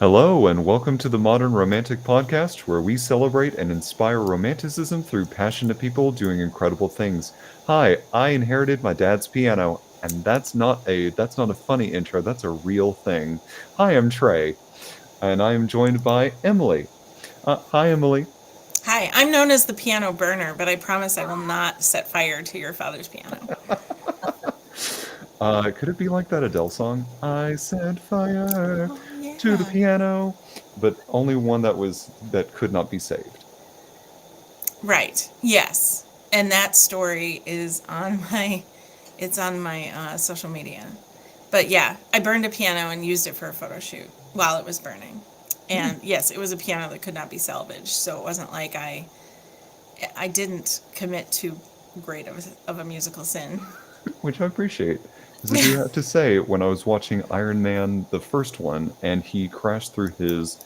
Hello, and welcome to the Modern Romantic Podcast, where we celebrate and inspire romanticism through passionate people doing incredible things. Hi, I inherited my dad's piano, and that's not a funny intro. That's a real thing. Hi, I'm Trey, and I am joined by Emily. Hi, Emily. Hi, I'm known as the piano burner, but I promise I will not set fire to your father's piano. Could it be like that Adele song? I set fire Oh, to the yeah. piano, but only one that could not be saved. Right. Yes. And that story is on my social media. But yeah, I burned a piano and used it for a photo shoot while it was burning. Hmm. And yes, it was a piano that could not be salvaged, so it wasn't like I didn't commit too great of a musical sin. Which I appreciate. Because I do have to say, when I was watching Iron Man, the first one, and he crashed through his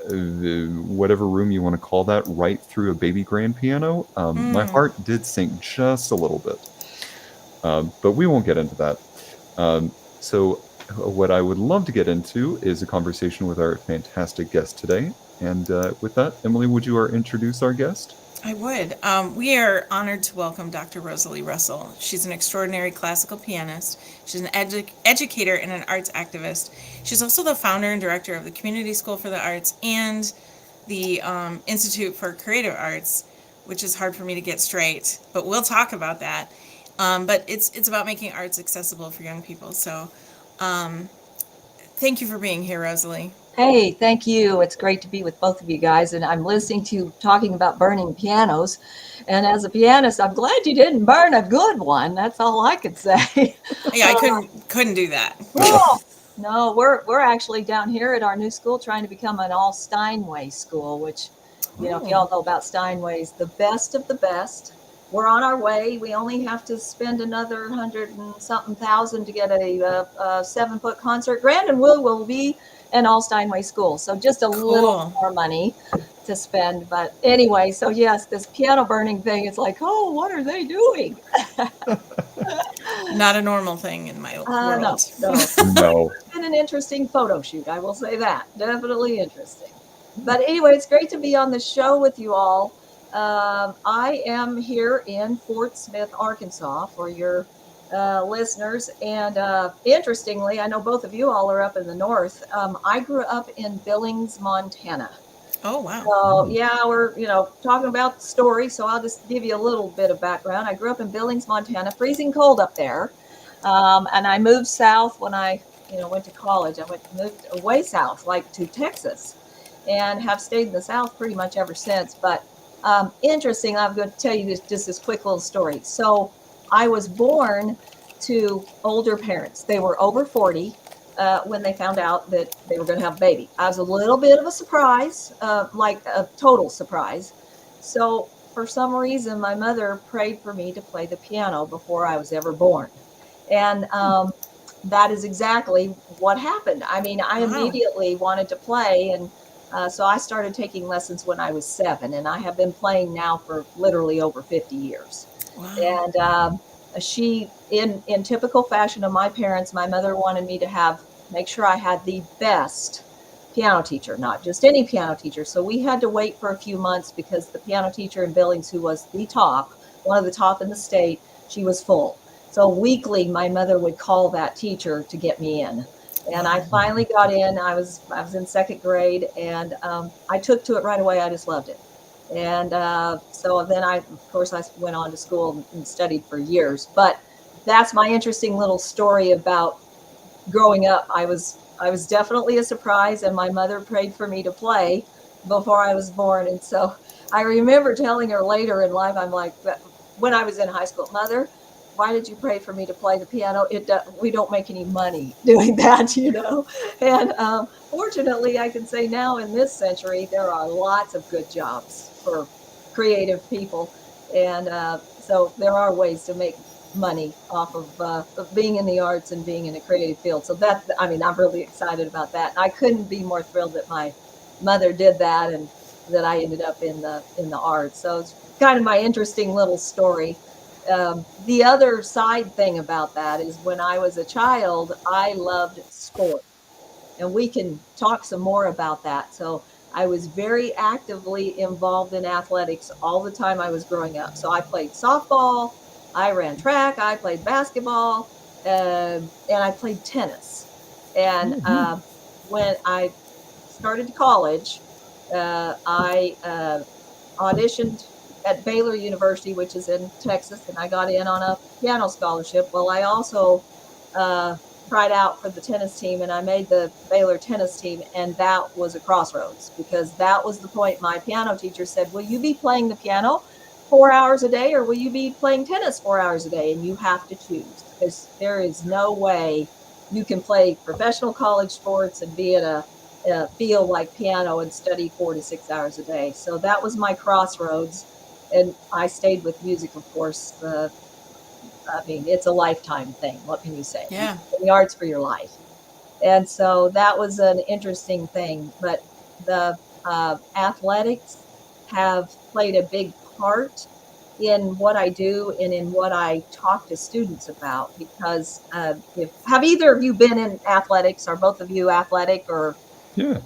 whatever room you want to call that, right through a baby grand piano, my Mm. heart did sink just a little bit. But we won't get into that. What I would love to get into is a conversation with our fantastic guest today. And with that, Emily, would you introduce our guest? I would. We are honored to welcome Dr. Rosalie Russell. She's an extraordinary classical pianist. She's an educator and an arts activist. She's also the founder and director of the Community School for the Arts and the Institute for Creative Arts, which is hard for me to get straight, but we'll talk about that. But it's about making arts accessible for young people. So um, thank you for being here, Rosalie. Hey, thank you. It's great to be with both of you guys. And I'm listening to you talking about burning pianos. And as a pianist, I'm glad you didn't burn a good one. That's all I could say. Yeah, I couldn't do that. Oh, no, we're actually down here at our new school trying to become an all Steinway school, which, if Oh, y'all know about Steinways, the best of the best. We're on our way. We only have to spend another hundred and something thousand to get a 7 foot concert. Grandin will be an all Steinway school, so just a little cool. more money to spend. But anyway, so yes, this piano burning thing. It's like, oh, what are they doing? Not a normal thing in my No, world. no. No. Been an interesting photo shoot, I will say that. Definitely interesting. But anyway, it's great to be on the show with you all. I am here in Fort Smith, Arkansas, for your listeners. And interestingly, I know both of you all are up in the north. I grew up in Billings, Montana. Oh, wow. So Mm. yeah, we're talking about the story. So I'll just give you a little bit of background. I grew up in Billings, Montana, freezing cold up there, and I moved south when I went to college. I moved way south, like to Texas, and have stayed in the South pretty much ever since. But interesting, I'm going to tell you just this quick little story. So I was born to older parents. They were over 40 when they found out that they were going to have a baby. I was a little bit of a surprise, like a total surprise. So for some reason, my mother prayed for me to play the piano before I was ever born. And that is exactly what happened. I mean, I Wow. immediately wanted to play. And so I started taking lessons when I was 7. And I have been playing now for literally over 50 years. Wow. And she, in typical fashion of my parents, my mother wanted me to make sure I had the best piano teacher, not just any piano teacher. So we had to wait for a few months because the piano teacher in Billings, who was the top, one of the top in the state, she was full. So weekly, my mother would call that teacher to get me in. And I Wow. finally got in. I was in second grade, and I took to it right away. I just loved it. And so then of course, I went on to school and studied for years. But that's my interesting little story about growing up. I was definitely a surprise, and my mother prayed for me to play before I was born. And so I remember telling her later in life, I'm like, when I was in high school, Mother, why did you pray for me to play the piano? We don't make any money doing that. And fortunately, I can say now in this century, there are lots of good jobs for creative people. And so there are ways to make money off of being in the arts and being in a creative field. So I'm really excited about that. I couldn't be more thrilled that my mother did that and that I ended up in the arts. So it's kind of my interesting little story. The other side thing about that is when I was a child, I loved sport. and we can talk some more about that. So I was very actively involved in athletics all the time I was growing up. So I played softball, I ran track, I played basketball, and I played tennis. And when I started college, I auditioned at Baylor University, which is in Texas, and I got in on a piano scholarship. Well, I also uh, tried out for the tennis team, and I made the Baylor tennis team, and that was a crossroads because that was the point my piano teacher said, will you be playing the piano 4 hours a day, or will you be playing tennis 4 hours a day? And you have to choose, because there is no way you can play professional college sports and be in a field like piano and study 4 to 6 hours a day. So that was my crossroads. And I stayed with music, of course. I mean, it's a lifetime thing. What can you say? Yeah. The arts for your life. And so that was an interesting thing. But the athletics have played a big part in what I do and in what I talk to students about. Because have either of you been in athletics? Are both of you athletic? Or Yeah.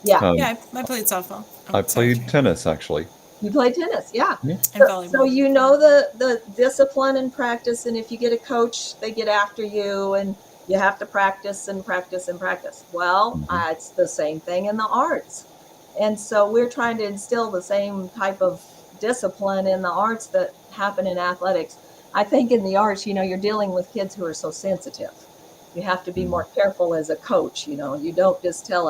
yeah, Yeah, I played softball. I Sorry. played tennis actually. you play tennis, yeah. Yeah. And So volleyball. you know the discipline and practice, and if you get a coach, they get after you, and you have to practice and practice and practice. Well, Mhm. it's the same thing in the arts, and so we're trying to instill the same type of discipline in the arts that happen in athletics. I think in the arts, you're dealing with kids who are so sensitive. You have to be Mhm. more careful as a coach. You don't just tell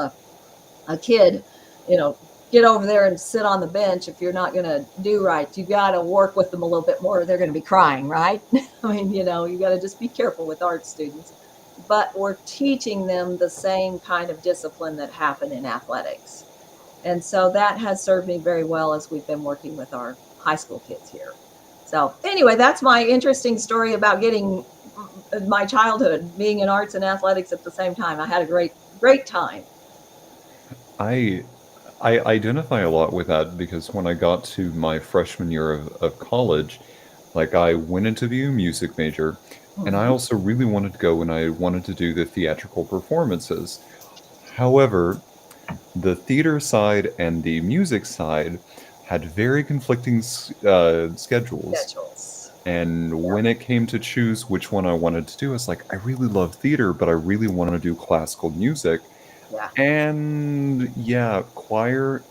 a kid, you know, get over there and sit on the bench if you're not going to do right. You got to work with them a little bit more. They're going to be crying, right? I mean, you got to just be careful with art students. But we're teaching them the same kind of discipline that happened in athletics. And so that has served me very well as we've been working with our high school kids here. So anyway, that's my interesting story about getting my childhood being in arts and athletics at the same time. I had a great time. I I identify a lot with that because when I got to my freshman year of college, like I went into the music major, and I Mhm. also really wanted to go and I wanted to do the theatrical performances. However, the theater side and the music side had very conflicting schedules. Schedules. And Yeah. when it came to choose which one I wanted to do, it's like I really love theater, but I really want to do classical music. Yeah. And yeah, choir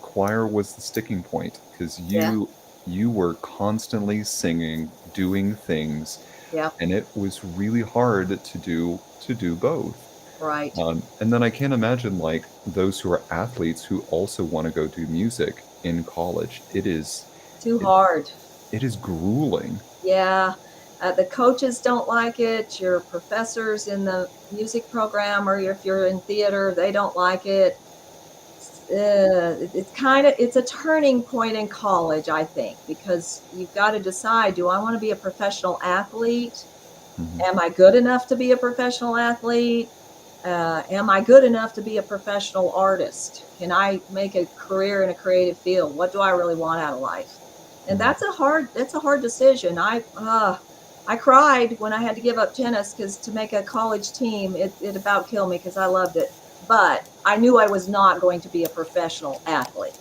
was the sticking point because Yeah. you were constantly singing, doing things, Yeah. and it was really hard to do both. Right. And then I can't imagine like those who are athletes who also want to go do music in college. Too It, hard. it is grueling. Yeah. The coaches don't like it. Your professors in the music program, or if you're in theater, they don't like it. It's a turning point in college, I think, because you've got to decide: do I want to be a professional athlete? Mhm. Am I good enough to be a professional athlete? Am I good enough to be a professional artist? Can I make a career in a creative field? What do I really want out of life? And Mhm. that's a hard decision. I cried when I had to give up tennis, because to make a college team, it about killed me because I loved it. But I knew I was not going to be a professional athlete.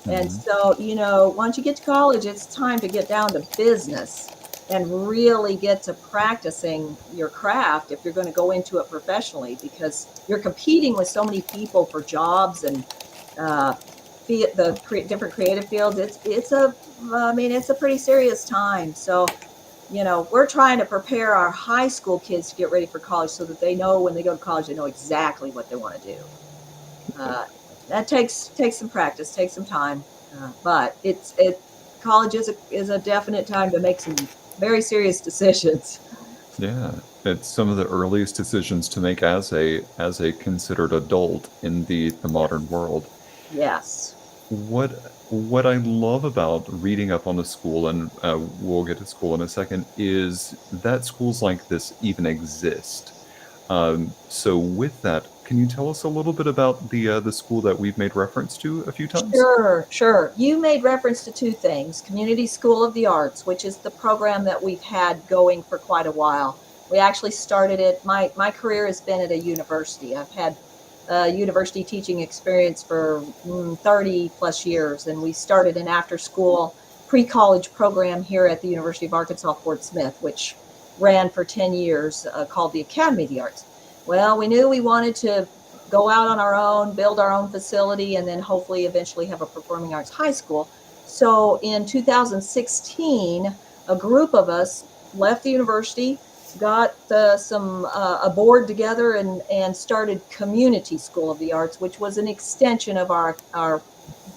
And Mhm. so, once you get to college, it's time to get down to business and really get to practicing your craft if you're going to go into it professionally, because you're competing with so many people for jobs and uh, different creative fields. It's a pretty serious time. So, we're trying to prepare our high school kids to get ready for college so that they know when they go to college, they know exactly what they want to do. Uh, that takes some practice, takes some time, but college is a definite time to make some very serious decisions. Yeah, it's some of the earliest decisions to make as a considered adult in the modern Yes, world. yes, What I love about reading up on the school, and we'll get to school in a second, is that schools like this even exist. So with that, can you tell us a little bit about the school that we've made reference to a few times? sure, sure. You made reference to two things: Community School of the Arts, which is the program that we've had going for quite a while. We actually started it. My career has been at a university. I've had university teaching experience for 30 plus years, and we started an after school pre-college program here at the University of Arkansas Fort Smith, which ran for 10 years, called the Academy of the Arts. Well, we knew we wanted to go out on our own, build our own facility, and then hopefully eventually have a performing arts high school. So in 2016, a group of us left the university, got a board together, and started Community School of the Arts, which was an extension of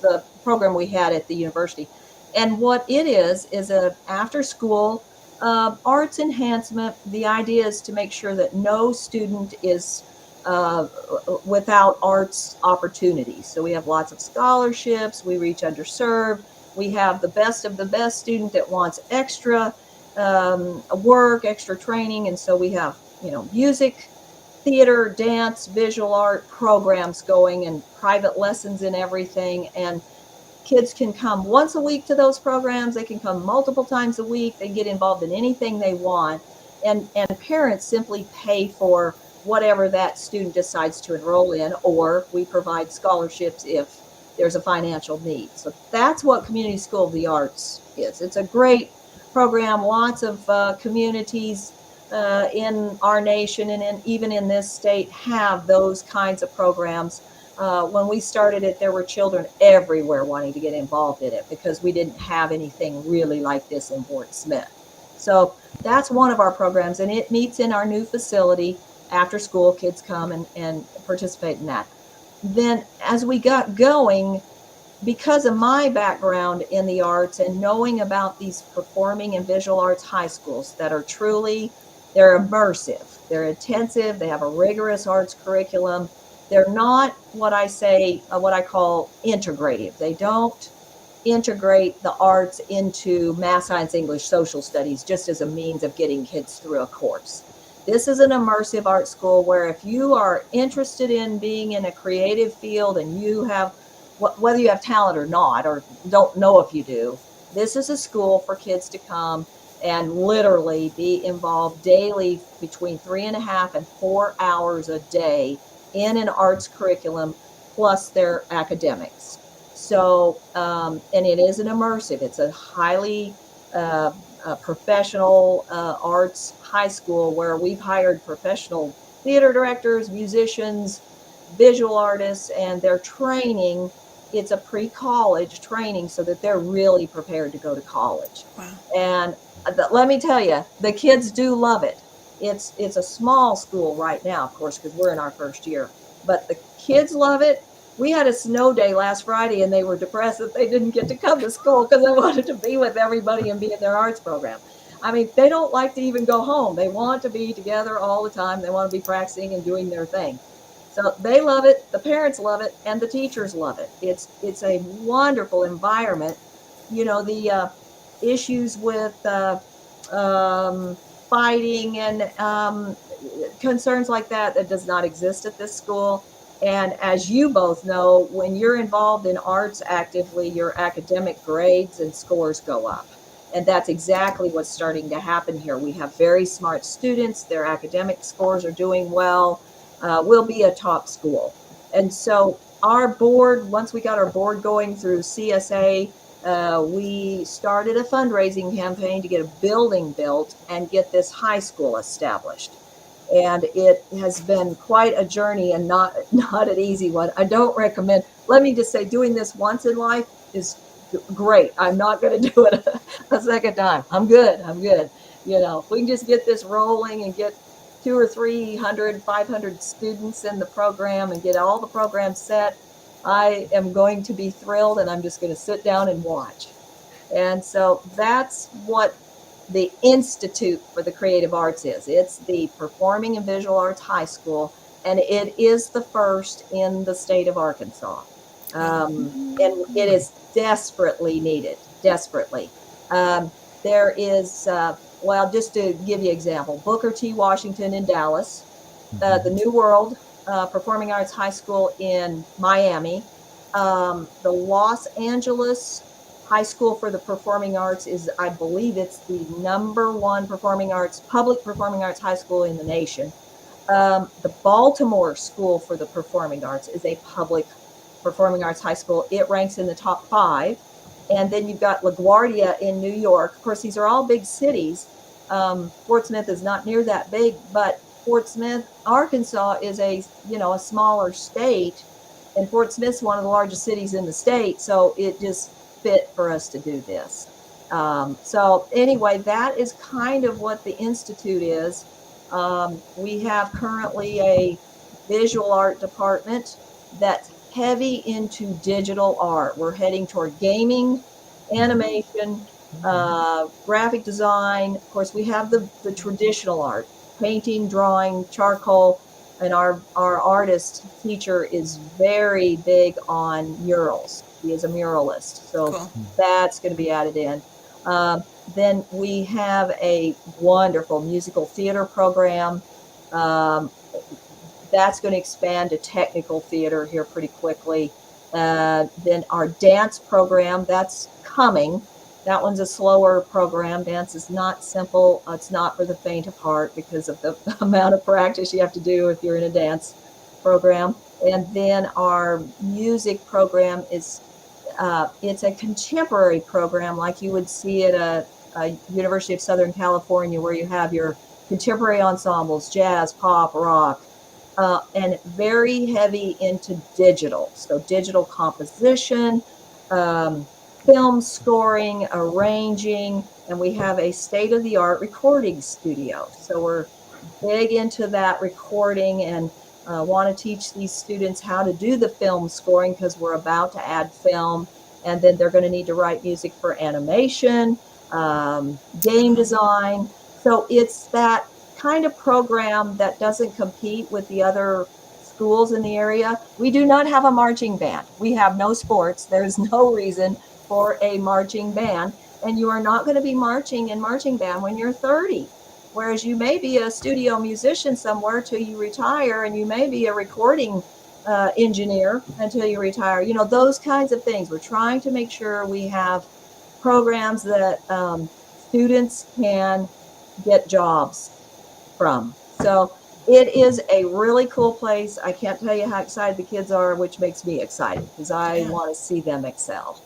the program we had at the university. And what it is a after school arts enhancement. The idea is to make sure that no student is uh, without arts opportunities. So we have lots of scholarships. We reach underserved. We have the best of the best student that wants extra work, extra training, and so we have music, theater, dance, visual art programs going, and private lessons and everything. And kids can come once a week to those programs. They can come multiple times a week. They get involved in anything they want, and parents simply pay for whatever that student decides to enroll in, or we provide scholarships if there's a financial need. So that's what Community School of the Arts is. It's a great program. Lots of communities in our nation and even in this state have those kinds of programs. When we started it, there were children everywhere wanting to get involved in it because we didn't have anything really like this in Fort Smith. So that's one of our programs, and it meets in our new facility. After school, kids come and participate in that. Then as we got going, because of my background in the arts and knowing about these performing and visual arts high schools that are they're immersive, they're intensive, they have a rigorous arts curriculum. They're not what I call integrative. They don't integrate the arts into math, science, English, social studies just as a means of getting kids through a course. This is an immersive art school where if you are interested in being in a creative field and you have, whether you have talent or not, or don't know if you do, this is a school for kids to come and literally be involved daily between 3.5 and 4 hours a day in an arts curriculum plus their academics. So, and it is an immersive, it's a highly professional arts high school where we've hired professional theater directors, musicians, visual artists, and their training. It's a pre-college training so that they're really prepared to go to college. Wow. And let me tell you, the kids do love it. It's a small school right now, of course, because we're in our first year, but the kids love it. We had a snow day last Friday and they were depressed that they didn't get to come to school because they wanted to be with everybody and be in their arts program. I mean, they don't like to even go home. They want to be together all the time. They want to be practicing and doing their thing. So they love it, the parents love it, and the teachers love it. It's a wonderful environment. The issues with fighting and concerns like that does not exist at this school. And as you both know, when you're involved in arts actively, your academic grades and scores go up. And that's exactly what's starting to happen here. We have very smart students. Their academic scores are doing well. We'll be a top school. And so our board, once we got our board going through CSA, we started a fundraising campaign to get a building built and get this high school established. And it has been quite a journey and not an easy one. I don't recommend, let me just say, doing this once in life is great. I'm not going to do it a second time. I'm good. If we can just get this rolling and get 200 or 300, 500 students in the program and get all the programs set, I am going to be thrilled, and I'm just going to sit down and watch. And so that's what the Institute for the Creative Arts is. It's the Performing and Visual Arts High School, and it is the first in the state of Arkansas. And it is desperately needed, desperately. There is, just to give you an example, Booker T. Washington in Dallas, the New World Performing Arts High School in Miami, the Los Angeles High School for the Performing Arts is, I believe it's the #1 public performing arts high school in the nation. The Baltimore School for the Performing Arts is a public performing arts high school. It ranks in the top 5. And then you've got LaGuardia in New York. Of course, these are all big cities. Fort Smith is not near that big, but Fort Smith, Arkansas is a smaller state, and Fort Smith's one of the largest cities in the state, so it just fit for us to do this. So anyway, that is kind of what the Institute is. We have currently a visual art department that's heavy into digital art. We're heading toward gaming, animation, graphic design. Of course, we have the traditional art, painting, drawing, charcoal, and our artist teacher is very big on murals. He is a muralist, so Cool. that's going to be added in. Then we have a wonderful musical theater program. That's going to expand to technical theater here pretty quickly. Then our dance program, that's coming. That one's a slower program. Dance is not simple. It's not for the faint of heart because of the amount of practice you have to do if you're in a dance program. And then our music program is it's a contemporary program like you would see at a University of Southern California, where you have your contemporary ensembles, jazz, pop, rock, and very heavy into digital. So digital composition, film scoring, arranging, and we have a state-of-the-art recording studio. So we're big into that recording and want to teach these students how to do the film scoring, because we're about to add film, and then they're going to need to write music for animation, game design. So it's that kind of program that doesn't compete with the other schools in the area. We do not have a marching band. We have no sports. There's no reason for a marching band, and you are not going to be marching in marching band when you're 30. Whereas you may be a studio musician somewhere till you retire, and you may be a recording engineer until you retire. Those kinds of things. We're trying to make sure we have programs that students can get jobs from. So it is a really cool place. I can't tell you how excited the kids are, which makes me excited because I want to see them excel.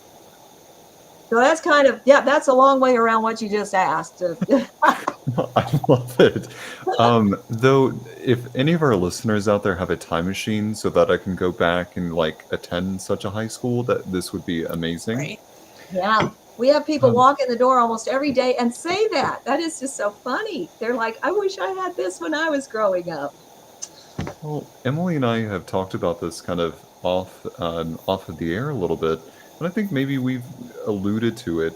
So that's kind of, that's a long way around what you just asked. I love it. Though, if any of our listeners out there have a time machine so that I can go back and attend such a high school, that this would be amazing. Right. Yeah. We have people walk in the door almost every day and say that. That is just so funny. They're like, I wish I had this when I was growing up. Well, Emily and I have talked about this kind of off of the air a little bit, and I think maybe we've alluded to it.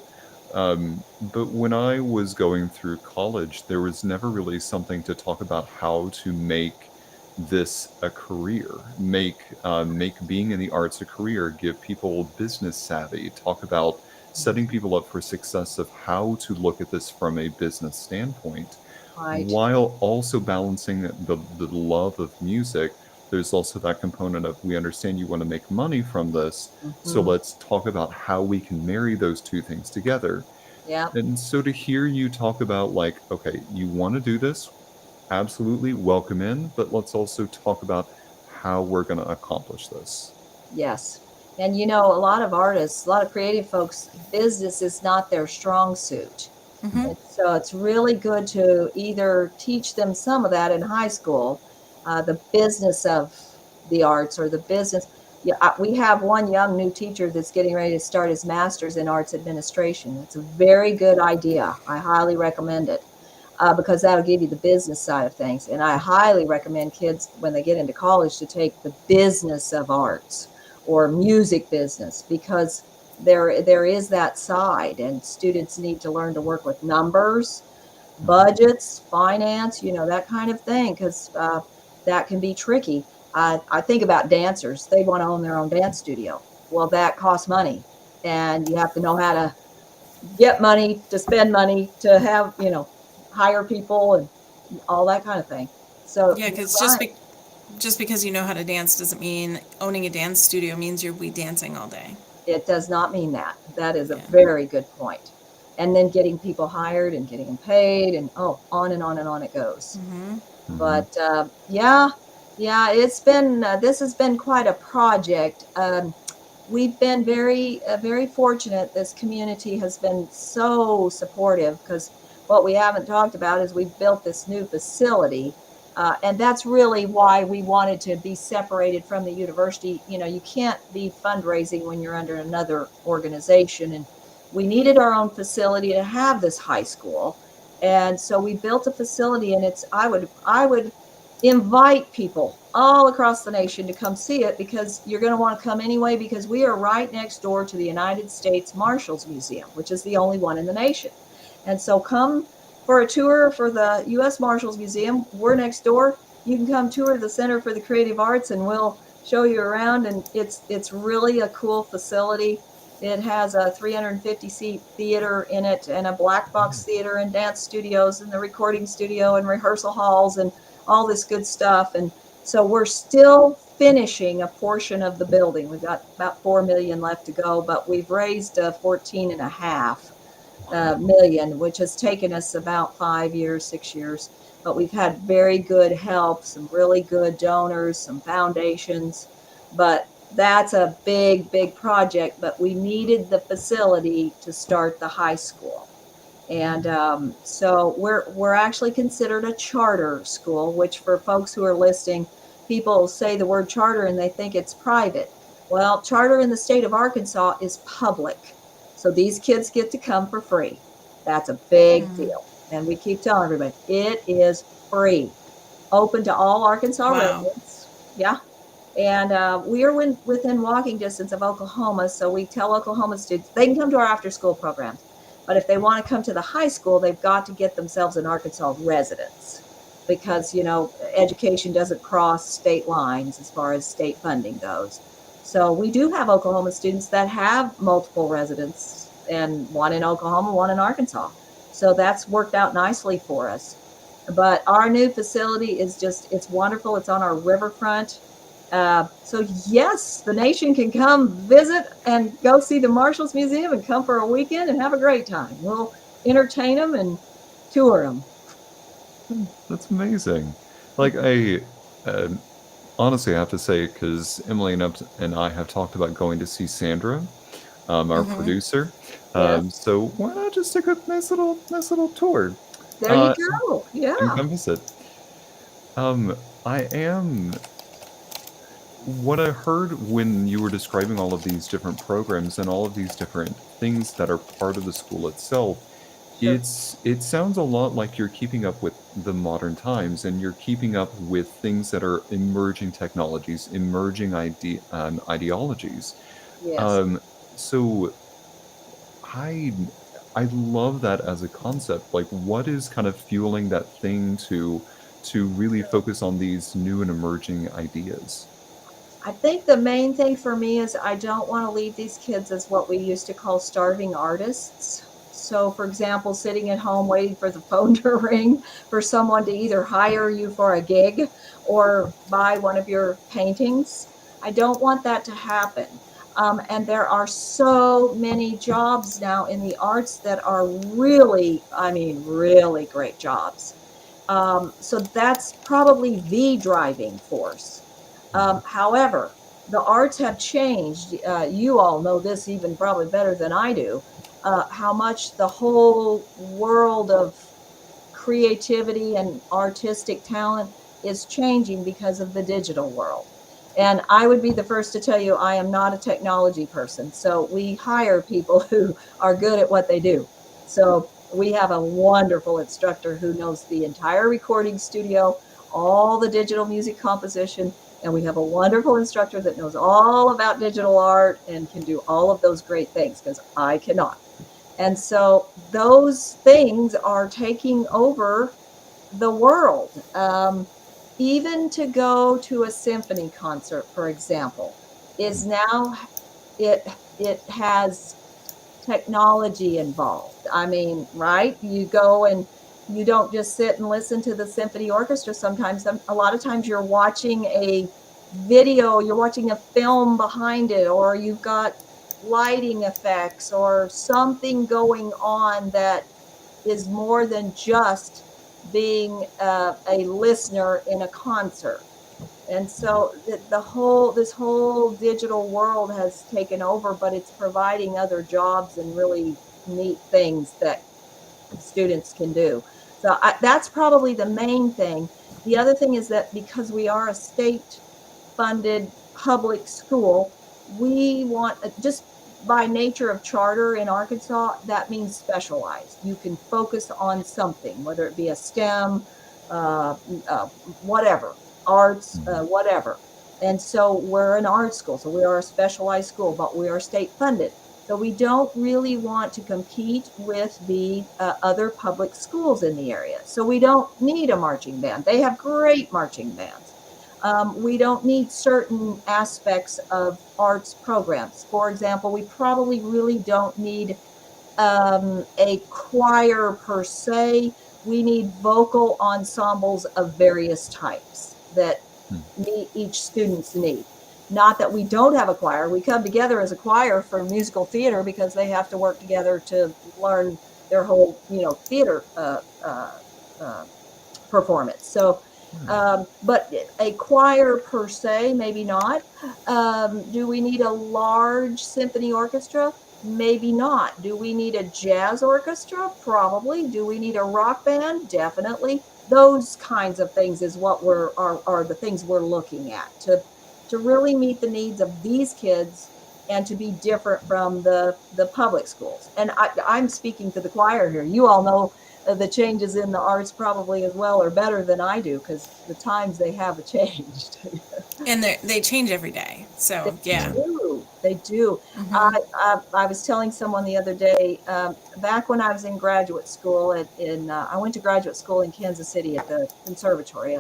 But when I was going through college, there was never really something to talk about how to make this a career, make being in the arts a career, give people business savvy, talk about setting people up for success of how to look at this from a business standpoint, Right. while also balancing the love of music. There's also that component of, we understand you want to make money from this, so let's talk about how we can marry those two things together. Yeah. And so to hear you talk about, okay, you want to do this, absolutely welcome in, but let's also talk about how we're going to accomplish this. Yes. And a lot of artists, a lot of creative folks, business is not their strong suit. Mm-hmm. So it's really good to either teach them some of that in high school, the business of the arts, or the business. Yeah, we have one young new teacher that's getting ready to start his master's in arts administration. It's a very good idea. I highly recommend it because that'll give you the business side of things. And I highly recommend kids, when they get into college, to take the business of arts or music business, because there is that side, and students need to learn to work with numbers, budgets, finance, that kind of thing, because that can be tricky. I think about dancers. They want to own their own dance studio. Well, that costs money, and you have to know how to get money, to spend money, to have, hire people and all that kind of thing. So Yeah, because just because you know how to dance doesn't mean owning a dance studio means you'll be dancing all day. it does not mean that. That is a very good point. and then getting people hired and getting them paid, and on and on and on it goes. Mhm. But yeah, it's been this has been quite a project. We've been very fortunate. This community has been so supportive, because what we haven't talked about is we've built this new facility, and that's really why we wanted to be separated from the university. You know, you can't be fundraising when you're under another organization, and we needed our own facility to have this high school, and so we built a facility, and it's I would invite people all across the nation to come see it, because you're going to want to come anyway, because we are right next door to the United States Marshals Museum, which is the only one in the nation. And so come for a tour for the U.S. Marshals Museum. We're next door. You can come tour the Center for the Creative Arts, and we'll show you around. And it's really a cool facility. It has a 350 seat theater in it, and a black box theater, and dance studios, and the recording studio, and rehearsal halls, and all this good stuff. And so we're still finishing a portion of the building. We've got about 4 million left to go, but we've raised 14.5 million, which has taken us about 5 years, 6 years. But we've had very good help, some really good donors, some foundations. But that's a big project. But we needed the facility to start the high school. And so we're actually considered a charter school, which for folks who are listening, people say the word charter and they think it's private. Well, charter in the state of Arkansas is public. So these kids get to come for free. That's a big deal. And we keep telling everybody, it is free, open to all Arkansas Wow. residents. Yeah. And we are within walking distance of Oklahoma. So we tell Oklahoma students they can come to our after school programs. But if they want to come to the high school, they've got to get themselves an Arkansas residence, because, you know, education doesn't cross state lines as far as state funding goes. So we do have Oklahoma students that have multiple residents, and one in Oklahoma, one in Arkansas. So that's worked out nicely for us. But our new facility is it's wonderful. It's on our riverfront. So yes, the nation can come visit and go see the Marshals Museum, and come for a weekend and have a great time. We'll entertain them and tour them. That's amazing. Like I honestly have to say, because Emily and I have talked about going to see Sandra, our producer. Yes, So why not just take a nice little tour there you uh, go. and Yeah. come visit? I am what I heard when you were describing all of these different programs and all of these different things that are part of the school itself. Sure. It sounds a lot like you're keeping up with the modern times, and you're keeping up with things that are emerging technologies, emerging ideologies. Yes. Um, so I I love that as a concept. Like, what is kind of fueling that thing to really focus on these new and emerging ideas? I think the main thing for me is I don't want to leave these kids as what we used to call starving artists. So, for example, sitting at home waiting for the phone to ring for someone to either hire you for a gig or buy one of your paintings. I don't want that to happen. And there are so many jobs now in the arts that are really, I mean, really great jobs. So that's probably the driving force. However, the arts have changed. You all know this even probably better than I do, how much the whole world of creativity and artistic talent is changing because of the digital world. And I would be the first to tell you, I am not a technology person. So we hire people who are good at what they do. So we have a wonderful instructor who knows the entire recording studio, all the digital music composition, and we have a wonderful instructor that knows all about digital art and can do all of those great things, because I cannot. And so those things are taking over the world. Even to go to a symphony concert, for example, is now it has technology involved. I mean, right? You go and you don't just sit and listen to the symphony orchestra. Sometimes, a lot of times, you're watching a video, you're watching a film behind it, or you've got lighting effects or something going on that is more than just being a listener in a concert. And so this whole digital world has taken over, but it's providing other jobs and really neat things that students can do. So that's probably the main thing. The other thing is that because we are a state funded public school, we want, just by nature of charter in Arkansas, that means specialized. You can focus on something, whether it be a STEM, uh, uh, whatever, arts, whatever. And so we're an art school, so we are a specialized school, but we are state funded. So we don't really want to compete with the other public schools in the area. So we don't need a marching band. They have great marching bands. We don't need certain aspects of arts programs. For example, we probably really don't need a choir per se. We need vocal ensembles of various types that meet each student's need. Not that we don't have a choir. We come together as a choir for musical theater because they have to work together to learn their whole, theater performance. So, but a choir per se, maybe not. Do we need a large symphony orchestra? Maybe not. Do we need a jazz orchestra? Probably. Do we need a rock band? Definitely. Those kinds of things is what are the things we're looking at to really meet the needs of these kids and to be different from the public schools. And I'm speaking to the choir here. You all know the changes in the arts probably as well or better than I do because the times they have changed. And they change every day. So, yeah. They do. I was telling someone the other day, back when I was in graduate school I went to graduate school in Kansas City at the conservatory.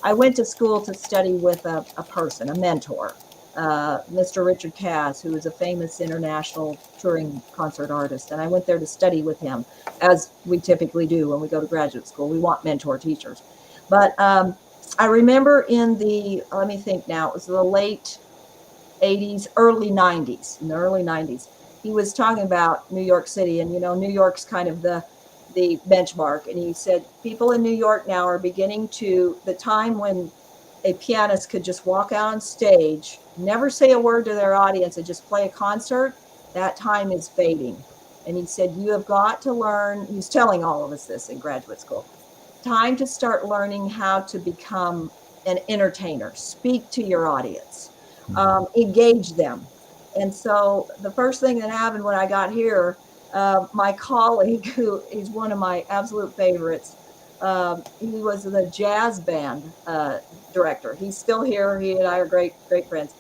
I went to school to study with a person, a mentor, Mr. Richard Cass, who is a famous international touring concert artist. And I went there to study with him, as we typically do when we go to graduate school. We want mentor teachers. But I remember let me think now, it was the late 80s, early 90s, in the early 90s, he was talking about New York City. And, New York's kind of the benchmark. And he said, people in New York now are beginning the time when a pianist could just walk out on stage, never say a word to their audience and just play a concert, that time is fading. And he said, you have got to learn, he's telling all of us this in graduate school, time to start learning how to become an entertainer, speak to your audience, engage them. And so the first thing that happened when I got here, my colleague, who is one of my absolute favorites, he was the jazz band director. He's still here. He and I are great friends.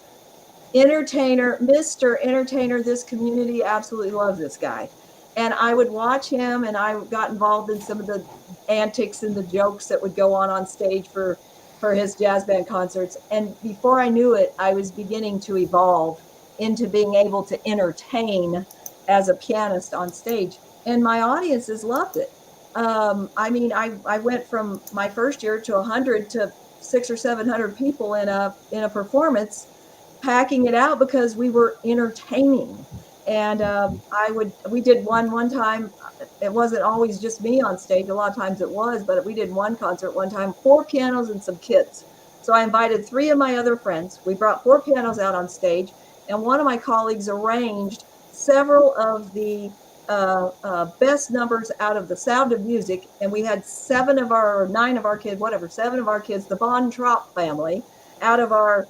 Entertainer, Mr. Entertainer, this community absolutely loves this guy. And I would watch him, and I got involved in some of the antics and the jokes that would go on stage for his jazz band concerts. And before I knew it, I was beginning to evolve into being able to entertain as a pianist on stage. And my audiences loved it. I went from my first year to 100 to 600 or 700 people in a performance, packing it out because we were entertaining. And we did one time. It wasn't always just me on stage. A lot of times it was, but we did one concert one time, 4 pianos and some kids. So I invited 3 of my other friends. We brought 4 pianos out on stage, and one of my colleagues arranged several of the best numbers out of The Sound of Music. And we had 7 of our, or 9 of our kids, whatever, 7 of our kids, the Von Trapp family, out of our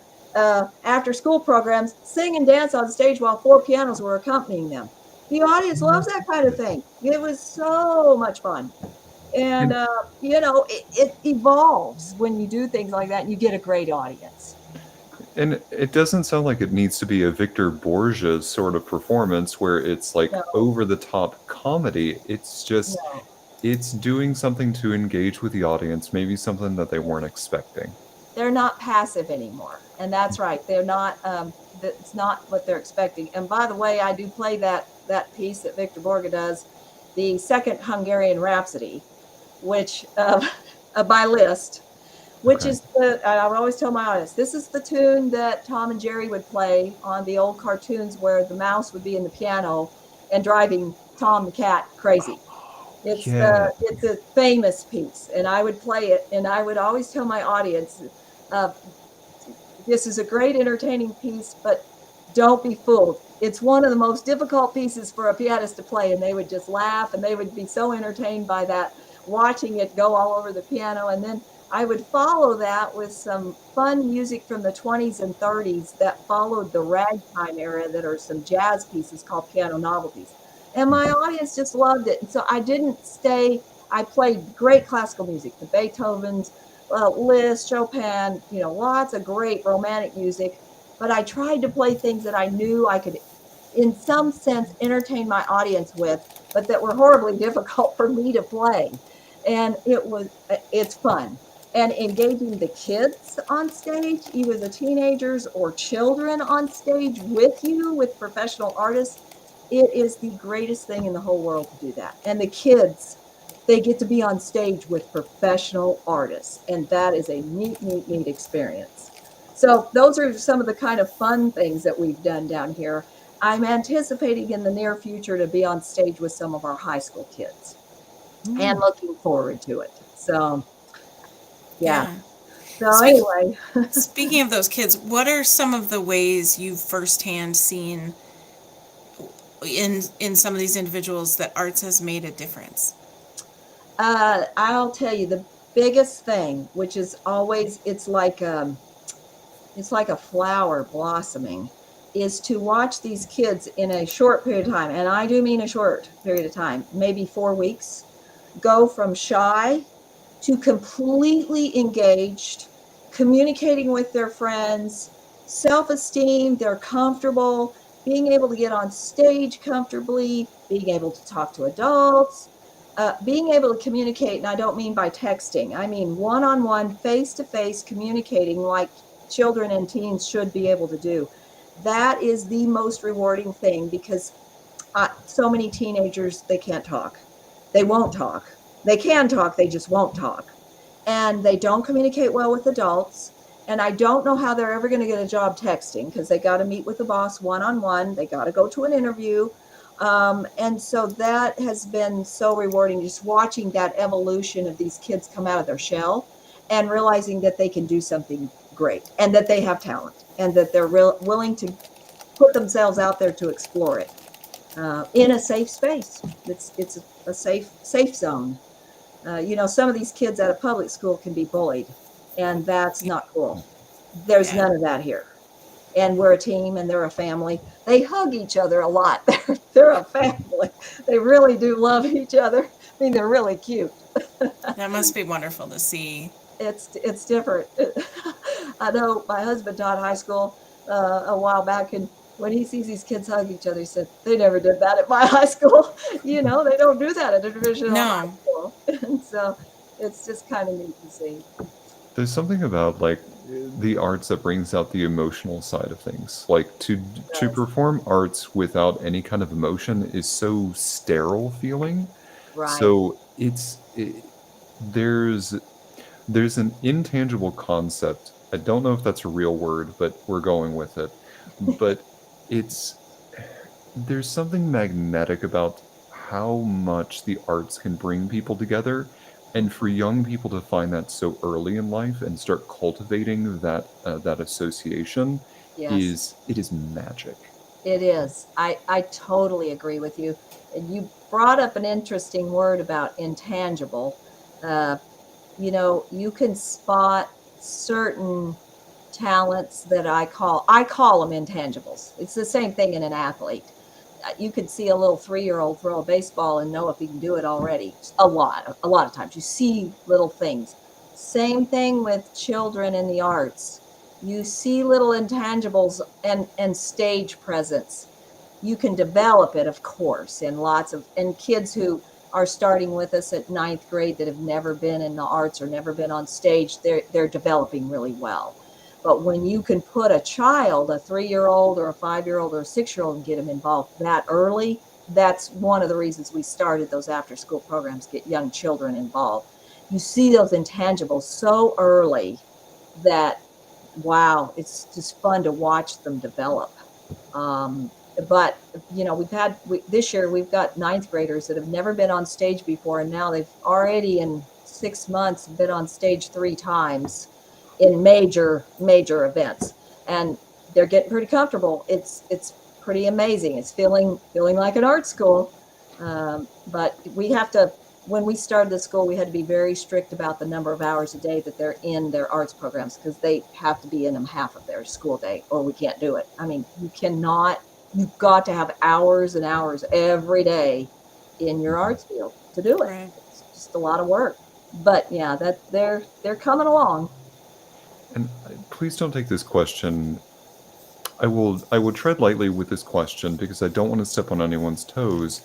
after school programs, sing and dance on stage while 4 pianos were accompanying them. The audience loves that kind of thing. It was so much fun. And, it evolves when you do things like that and you get a great audience. And it doesn't sound like it needs to be a Victor Borges sort of performance where it's like over the top comedy. It's just, it's doing something to engage with the audience, maybe something that they weren't expecting. They're not passive anymore. And that's right. They're not, it's not what they're expecting. And by the way, I do play that piece that Victor Borge does, the Second Hungarian Rhapsody, which by Liszt, which Okay. is I would always tell my audience, this is the tune that Tom and Jerry would play on the old cartoons where the mouse would be in the piano and driving Tom the cat crazy. Yeah. It's a famous piece, and I would play it, and I would always tell my audience, uh, this is a great entertaining piece, but don't be fooled. It's one of the most difficult pieces for a pianist to play, and they would just laugh, and they would be so entertained by that, watching it go all over the piano. And then I would follow that with some fun music from the 20s and 30s that followed the ragtime era, that are some jazz pieces called piano novelties. And my Mhm. audience just loved it. And so I didn't stay, I played great classical music, the Beethovens, Liszt, Chopin, lots of great romantic music. But I tried to play things that I knew I could, in some sense, entertain my audience with, but that were horribly difficult for me to play. And it's fun. And engaging the kids on stage, either the teenagers or children on stage with you, with professional artists, it is the greatest thing in the whole world to do that. And the kids, they get to be on stage with professional artists. And that is a neat, neat, neat experience. So those are some of the kind of fun things that we've done down here. I'm anticipating in the near future to be on stage with some of our high school kids, and Mm. looking forward to it. So, yeah. Yeah. So Speak, anyway, Speaking of those kids, what are some of the ways you've firsthand seen in some of these individuals that arts has made a difference? I'll tell you the biggest thing, which is always, it's like a flower blossoming, is to watch these kids in a short period of time, and I do mean a short period of time, maybe 4 weeks, go from shy to completely engaged, communicating with their friends, self esteem, they're comfortable, being able to get on stage comfortably, being able to talk to adults, being able to communicate. And I don't mean by texting, I mean one on one, face to face communicating like children and teens should be able to do. That is the most rewarding thing, because so many teenagers, they can't talk. They won't talk. They can talk, they just won't talk. And they don't communicate well with adults. And I don't know how they're ever going to get a job texting, because they got to meet with the boss one on one. They got to go to an interview. And so that has been so rewarding, just watching that evolution of these kids come out of their shell and realizing that they can do something great, and that they have talent, and that they're willing to put themselves out there to explore it, in a safe space. It's a safe zone. Some of these kids out of public school can be bullied, and that's not cool. There's Yeah. none of that here. And we're a team, and they're a family. They hug each other a lot. They're a family. They really do love each other. I mean, they're really cute. That must be wonderful to see. It's different. I know my husband taught high school a while back, and when he sees these kids hug each other, he said, "They never did that at my high school." They don't do that at a traditional high No. school, and so it's just kind of neat to see. There's something about like the arts that brings out the emotional side of things. Like to Yes. perform arts without any kind of emotion is so sterile feeling. Right. So there's there's an intangible concept. I don't know if that's a real word, but we're going with it. But it's there's something magnetic about how much the arts can bring people together, and for young people to find that so early in life and start cultivating that association Yes, is magic. it is. I totally agree with you. And you brought up an interesting word about intangible. Uh, you can spot certain talents that I call them intangibles. It's the same thing in an athlete. You could see a little 3-year-old throw a baseball and know if he can do it already. A lot of times you see little things. Same thing with children in the arts. You see little intangibles and stage presence. You can develop it, of course, in lots of, and kids who are starting with us at ninth grade that have never been in the arts or never been on stage, they're developing really well. But when you can put a child, a 3-year-old or a 5-year-old or a 6-year-old, and get them involved that early, that's one of the reasons we started those after school programs, get young children involved. you see those intangibles so early that, wow, it's just fun to watch them develop. Um, but this year we've got ninth graders that have never been on stage before, and now they've already in 6 months been on stage 3 times in major events, and they're getting pretty comfortable. It's pretty amazing. It's feeling like an art school. But we have to, when we started the school, we had to be very strict about the number of hours a day that they're in their arts programs, because they have to be in them half of their school day or we can't do it. I mean, you've got to have hours and hours every day in your arts field to do it. Right. It's just a lot of work. But yeah, that they're coming along. And please don't take this question. I will tread lightly with this question because I don't want to step on anyone's toes.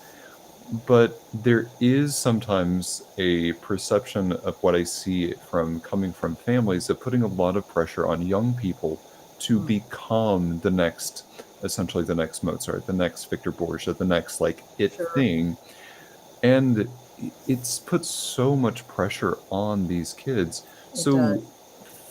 But there is sometimes a perception of what I see from coming from families of putting a lot of pressure on young people to become the next, essentially the next Mozart, the next Victor Borgia, the next like it Sure, thing. And it's put so much pressure on these kids. it does. So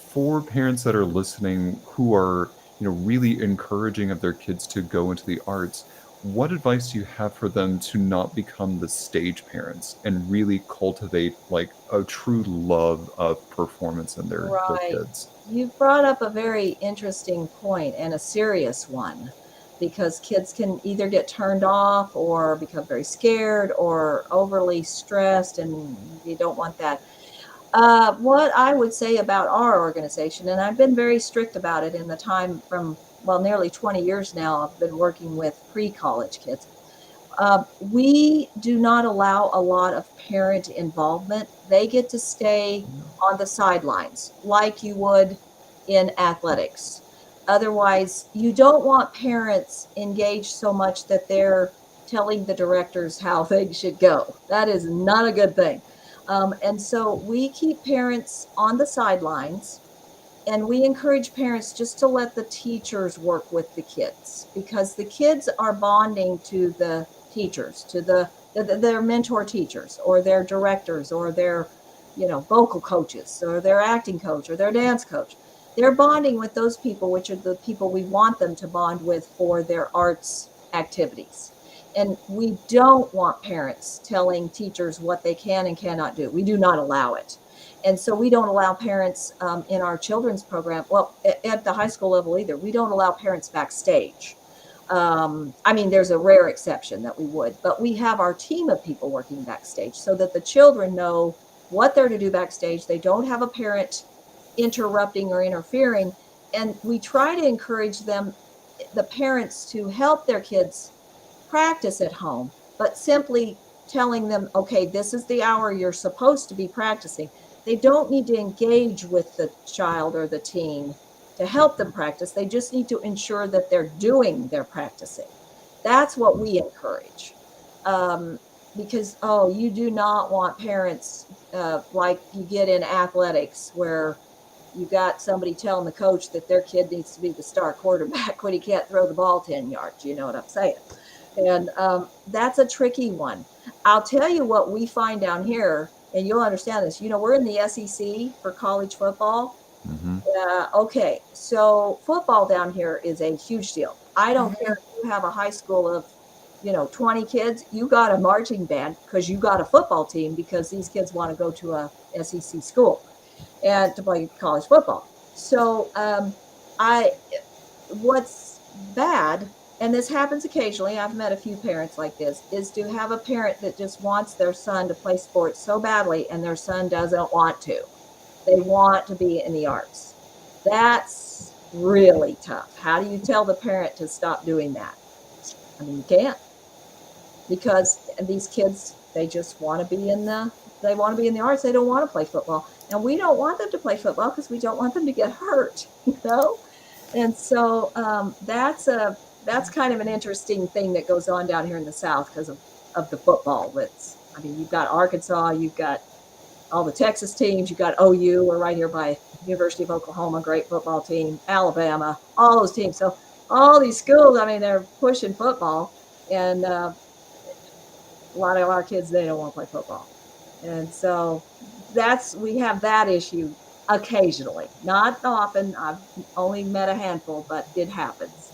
for parents that are listening who are, really encouraging of their kids to go into the arts, what advice do you have for them to not become the stage parents and really cultivate like a true love of performance in their Right. kids? You've brought up a very interesting point and a serious one, because kids can either get turned off or become very scared or overly stressed, and you don't want that. What I would say about our organization, and I've been very strict about it in the time from, well, nearly 20 years now, I've been working with pre-college kids. We do not allow a lot of parent involvement. They get to stay on the sidelines like you would in athletics. Otherwise, you don't want parents engaged so much that they're telling the directors how things should go. That is not a good thing. And so we keep parents on the sidelines, and we encourage parents just to let the teachers work with the kids, because the kids are bonding to the teachers, to their mentor teachers or their directors or their vocal coaches or their acting coach or their dance coach. They're bonding with those people, which are the people we want them to bond with for their arts activities. And we don't want parents telling teachers what they can and cannot do. We do not allow it. And so we don't allow parents in our children's program, well, at the high school level either. We don't allow parents backstage. I mean, there's a rare exception that we would, but we have our team of people working backstage so that the children know what they're to do backstage. They don't have a parent interrupting or interfering. And we try to encourage them, the parents, to help their kids practice at home, but simply telling them, okay, this is the hour you're supposed to be practicing. They don't need to engage with the child or the teen to help them practice. They just need to ensure that they're doing their practicing. That's what we encourage. Because, you do not want parents like you get in athletics, where you got somebody telling the coach that their kid needs to be the star quarterback when he can't throw the ball 10 yards. You know what I'm saying? And that's a tricky one. I'll tell you what we find down here, and you'll understand this. We're in the SEC for college football. Mm-hmm. Okay, so football down here is a huge deal. I don't Mhm. care if you have a high school of 20 kids. You got a marching band because you got a football team, because these kids want to go to a SEC school and to play college football. So I what's bad, and this happens occasionally, I've met a few parents like this, is to have a parent that just wants their son to play sports so badly and their son doesn't want to. They want to be in the arts. That's really tough. How do you tell the parent to stop doing that? I mean, you can't, because these kids, they just want to be in the arts. They don't want to play football. And we don't want them to play football because we don't want them to get hurt, And so that's kind of an interesting thing that goes on down here in the South because of the football. I mean, you've got Arkansas, you've got all the Texas teams, you've got OU, we're right here by University of Oklahoma, great football team, Alabama, all those teams. So all these schools, I mean, they're pushing football, and a lot of our kids, they don't want to play football. And so that's we have that issue occasionally, not often. I've only met a handful, but it happens.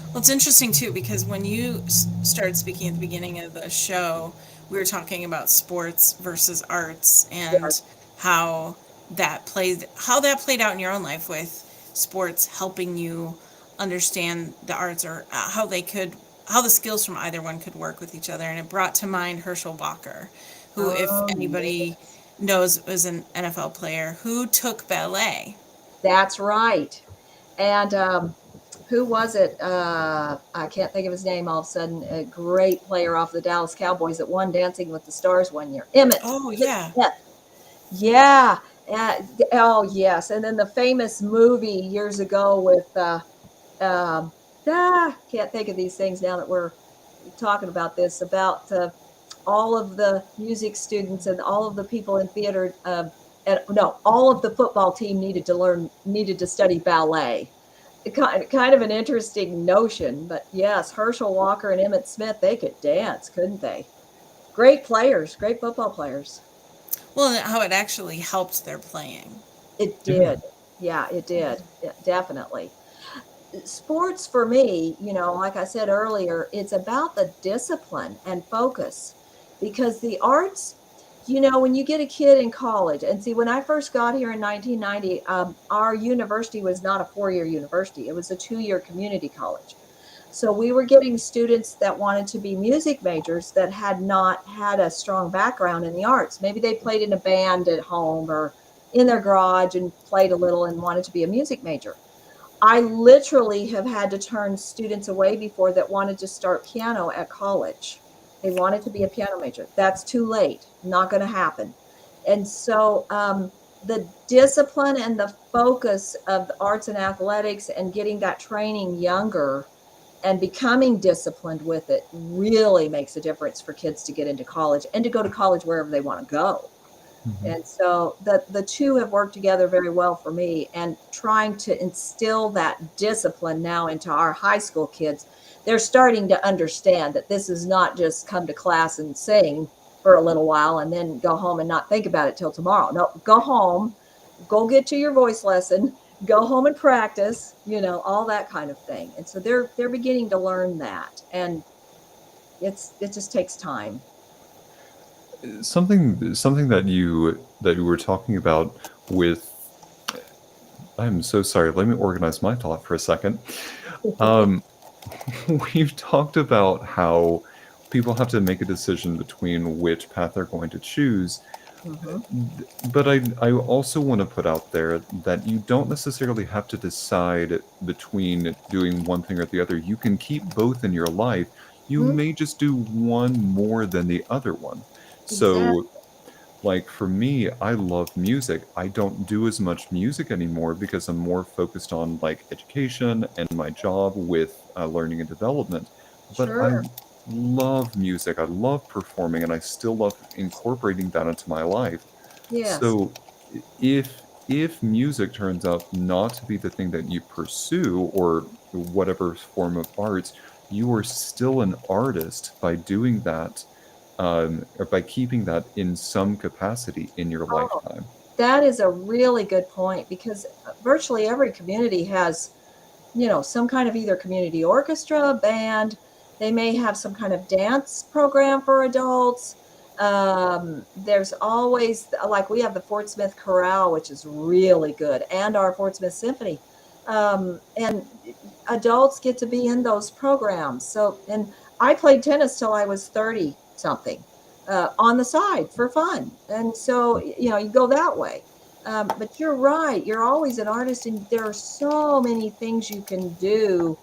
Well, it's interesting too because when you started speaking at the beginning of the show, we were talking about sports versus arts and Yes, how how that played out in your own life with sports helping you understand the arts or how the skills from either one could work with each other. And it brought to mind Herschel Walker, who, if oh anybody yes, knows, was an NFL player who took ballet. that's right. And who was it? I can't think of his name all of a sudden. A great player off the Dallas Cowboys that won Dancing with the Stars one year. Oh Emmett yeah. Smith. Yeah. Oh yes. And then the famous movie years ago with um, can't think of these things now that we're talking about this about all of the music students and all of the people in theater. And no, all of the football team needed to study ballet. Kind of an interesting notion, but yes, Herschel Walker and Emmett Smith, they could dance, couldn't they? Great players, great football players. Well, and how it actually helped their playing. It Yeah. did. Yeah, it did. Yeah, definitely. Sports for me, like I said earlier, it's about the discipline and focus because the arts, when you get a kid in college, and see, when I first got here in 1990, our university was not a 4-year university, it was a 2-year community college. So we were getting students that wanted to be music majors that had not had a strong background in the arts. Maybe they played in a band at home or in their garage and played a little and wanted to be a music major. I literally have had to turn students away before that wanted to start piano at college. They wanted to be a piano major. That's too late. Not going to happen. And so the discipline and the focus of the arts and athletics and getting that training younger and becoming disciplined with it really makes a difference for kids to get into college and to go to college wherever they want to go. Mhm. And so the two have worked together very well for me, and trying to instill that discipline now into our high school kids. They're starting to understand that this is not just come to class and sing for a little while and then go home and not think about it till tomorrow. No, go home, go get to your voice lesson, go home and practice, all that kind of thing. And so they're beginning to learn that. And it just takes time. Something that you were talking about with. I'm so sorry. Let me organize my thought for a second. Um, we've talked about how people have to make a decision between which path they're going to choose. Mhm. But I also want to put out there that you don't necessarily have to decide between doing one thing or the other. You can keep both in your life. You Mhm. may just do one more than the other one. Exactly. So, like for me, I love music. I don't do as much music anymore because I'm more focused on like education and my job with learning and development. But I Sure. love music. I love performing, and I still love incorporating that into my life. Yes. So, if music turns out not to be the thing that you pursue or whatever form of arts, you are still an artist by doing that, or by keeping that in some capacity in your Oh, lifetime. that is a really good point because virtually every community has, some kind of either community orchestra, band. They may have some kind of dance program for adults. There's always, like, we have the Fort Smith Chorale, which is really good, and our Fort Smith Symphony. And adults get to be in those programs. So, and I played tennis till I was 30 something on the side for fun. And so, you go that way. But you're right. You're always an artist, and there are so many things you can do,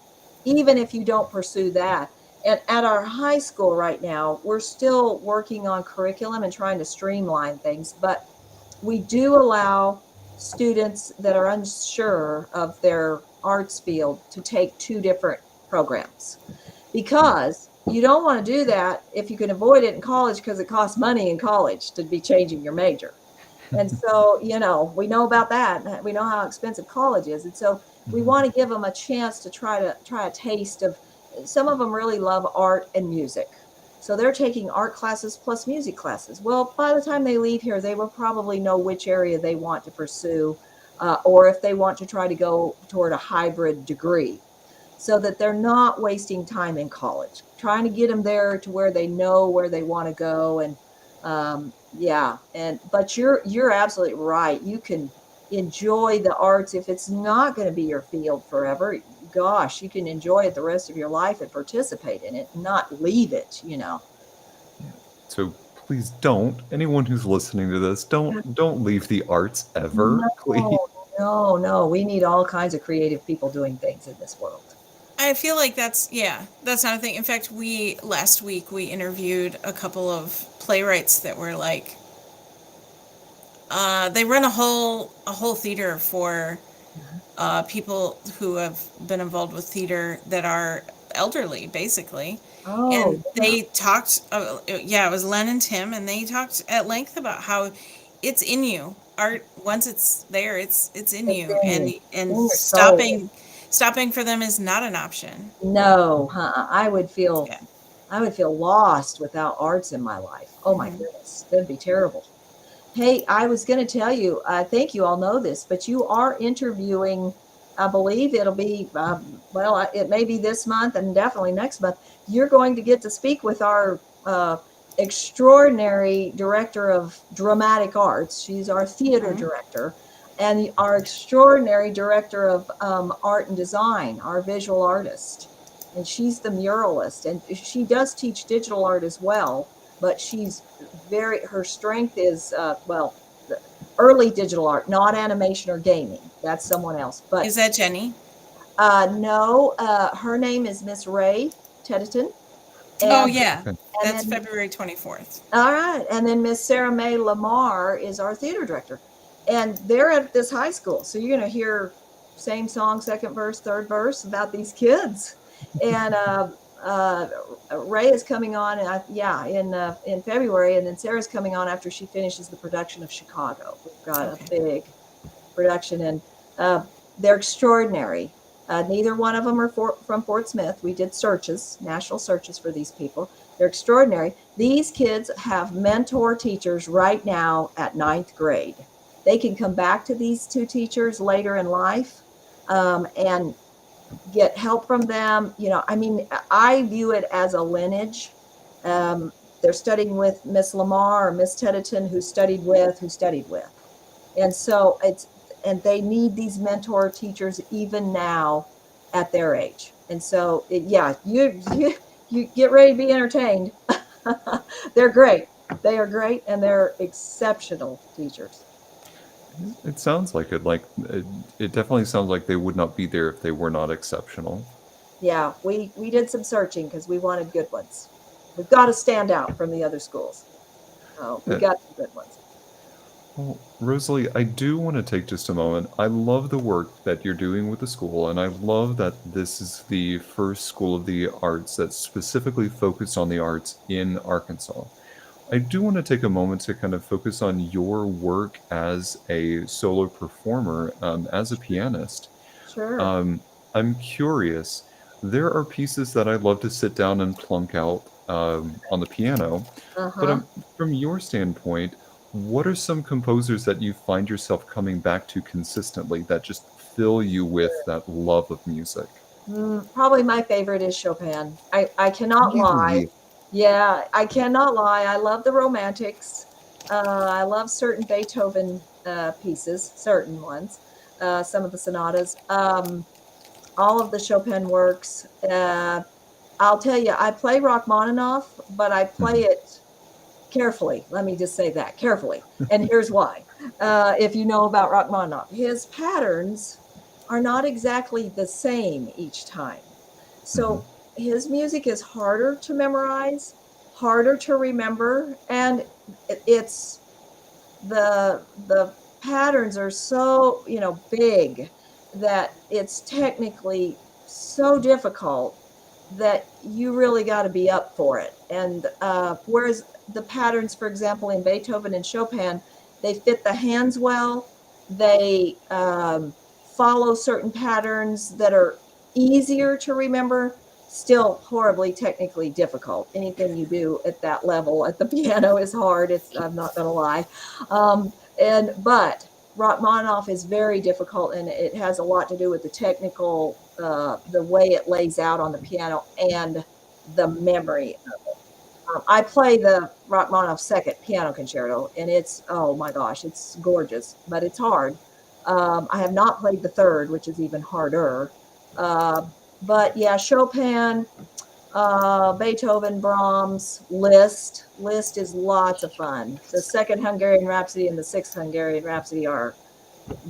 even if you don't pursue that. And at our high school right now, we're still working on curriculum and trying to streamline things, but we do allow students that are unsure of their arts field to take two different programs because you don't want to do that if you can avoid it in college because it costs money in college to be changing your major. And so, we know about that. We know how expensive college is. And so we Mhm. want to give them a chance to try a taste of some of them really love art and music. So they're taking art classes plus music classes. Well, by the time they leave here, they will probably know which area they want to pursue, or if they want to try to go toward a hybrid degree, so that they're not wasting time in college, trying to get them there to where they know where they want to go. And yeah, but you're absolutely right. You can enjoy the arts if it's not going to be your field forever. Gosh, you can enjoy it the rest of your life and participate in it, not leave it, you know. So please don't. Anyone who's listening to this, don't leave the arts ever, please. No, no. We need all kinds of creative people doing things in this world. I feel like that's not a thing. In fact, last week we interviewed a couple of playwrights that were like, they run a whole theater for people who have been involved with theater that are elderly, basically. Oh, And yeah. they talked, it was Len and Tim, and they talked at length about how it's in you. Art, once it's there, it's in It's you, in you, and in your soul. stopping for them is not an option. No, Yeah. I would feel lost without arts in my life. Oh my Hmm. goodness, that'd be terrible. Hey, I was going to tell you, I think you all know this, but you are interviewing, I believe it'll be, it may be this month and definitely next month. You're going to get to speak with our extraordinary director of dramatic arts. She's our theater Hmm. director, and our extraordinary director of art and design, our visual artist. And she's the muralist, and she does teach digital art as well, but her strength is, early digital art, not animation or gaming. That's someone else. But Is that Jenny? no, her name is Miss Ray Tedeton. Oh And, yeah, Okay. and that's then, February 24th. all right. And then Miss Sarah May Lamar is our theater director. And they're at this high school. So you're going to hear same song, second verse, third verse about these kids. And uh, Ray is coming on, in February, and then Sarah's coming on after she finishes the production of Chicago. We've got a Okay. big production, and uh, they're extraordinary. Neither one of them are from Fort Smith. We did national searches for these people. They're extraordinary. These kids have mentor teachers right now at ninth grade. They can come back to these two teachers later in life, and get help from them. I view it as a lineage. They're studying with Miss Lamar or Miss Tedeton, who studied with. And so and they need these mentor teachers even now at their age. And so, you get ready to be entertained. They're great. They are great, and they're exceptional teachers. It sounds like it. It definitely sounds like they would not be there if they were not exceptional. Yeah, we did some searching because we wanted good ones. We've got to stand out from the other schools. Oh, we Uh, got some good ones. Well, Rosalie, I do want to take just a moment. I love the work that you're doing with the school, and I love that this is the first school of the arts that's specifically focused on the arts in Arkansas. I do want to take a moment to kind of focus on your work as a solo performer, as a pianist. Sure. Um, I'm curious. There are pieces that I love to sit down and plunk out on the piano, but Uh-huh. from your standpoint, what are some composers that you find yourself coming back to consistently that just fill you with that love of music? Probably my favorite is Chopin. I cannot lie. Really? Yeah, I cannot lie. I love the romantics. I love certain Beethoven pieces, certain ones, some of the sonatas, all of the Chopin works. I'll tell you, I play Rachmaninoff, but I play Mhm. it carefully. Let me just say that carefully. And here's why. If you know about Rachmaninoff, his patterns are not exactly the same each time. Mhm. So his music is harder to memorize, harder to remember, and it's the patterns are so, big, that it's technically so difficult that you really got to be up for it. And whereas the patterns, for example, in Beethoven and Chopin, they fit the hands well. They follow certain patterns that are easier to remember. still horribly technically difficult. Anything you do at that level at the piano is hard. I'm not going to lie. But Rachmaninoff is very difficult, and it has a lot to do with the technical, the way it lays out on the piano and the memory of it. I play the Rachmaninoff Second Piano Concerto, and it's, oh my gosh, it's gorgeous, but it's hard. I have not played the third, which is even harder. Uh, but yeah, Chopin, Beethoven, Brahms, Liszt. Liszt is lots of fun. The Second Hungarian Rhapsody and the Sixth Hungarian Rhapsody are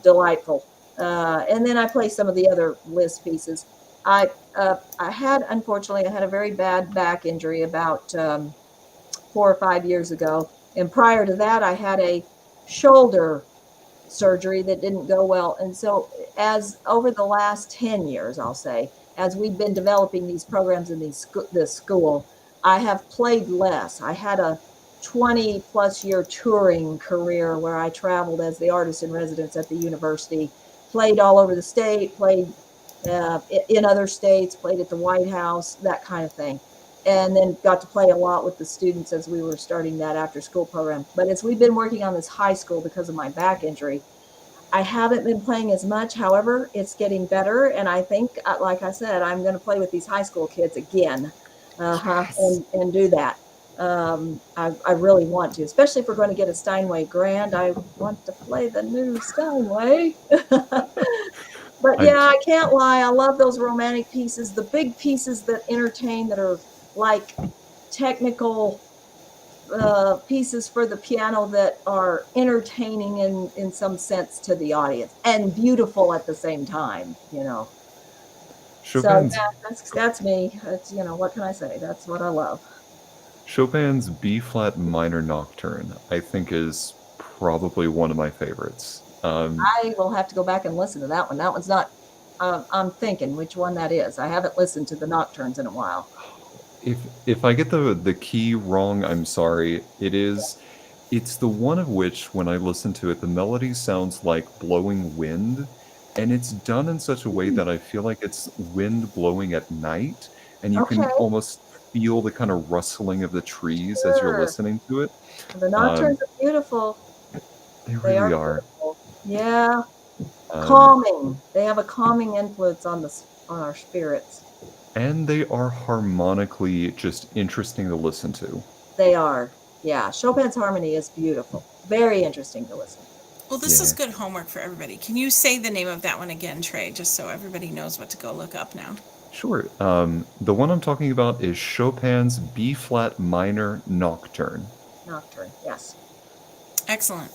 delightful. And then I play some of the other Liszt pieces. Unfortunately, I had a very bad back injury about 4 or 5 years ago. And prior to that, I had a shoulder surgery that didn't go well. And so, as over the last 10 years, I'll say, as we've been developing these programs in this school, I have played less. I had a 20 plus year touring career where I traveled as the artist in residence at the university, played all over the state, played in other states, played at the White House, that kind of thing. And then got to play a lot with the students as we were starting that after school program. But as we've been working on this high school because of my back injury, I haven't been playing as much. However, it's getting better. And I think, like I said, I'm going to play with these high school kids again Yes. and do that. I really want to, especially if we're going to get a Steinway Grand. I want to play the new Steinway. But I yeah, I can't lie. I love those romantic pieces, the big pieces that entertain, that are like technical pieces for the piano that are entertaining in some sense to the audience and beautiful at the same time. So Chopin's yeah, that's me. It's, what can I say? That's what I love. Chopin's B flat minor nocturne, I think, is probably one of my favorites. I will have to go back and listen to that one. That one's not. I'm thinking which one that is. I haven't listened to the nocturnes in a while. If I get the key wrong, I'm sorry. It's the one of which, when I listen to it, the melody sounds like blowing wind, and it's done in such a way that I feel like it's wind blowing at night, and you can Okay, almost feel the kind of rustling of the trees as you're sure. listening to it. The Um, nocturnes are beautiful. they They really are are. beautiful. Yeah, Um, calming. They have a calming influence on our spirits. and they are harmonically just interesting to listen to. They are. Yeah, Chopin's harmony is beautiful. Very interesting to listen to. Well, this is Yeah. good homework for everybody. Can you say the name of that one again, Trey, just so everybody knows what to go look up now? Sure. The one I'm talking about is Chopin's B flat minor nocturne. Nocturne. Yes. Excellent.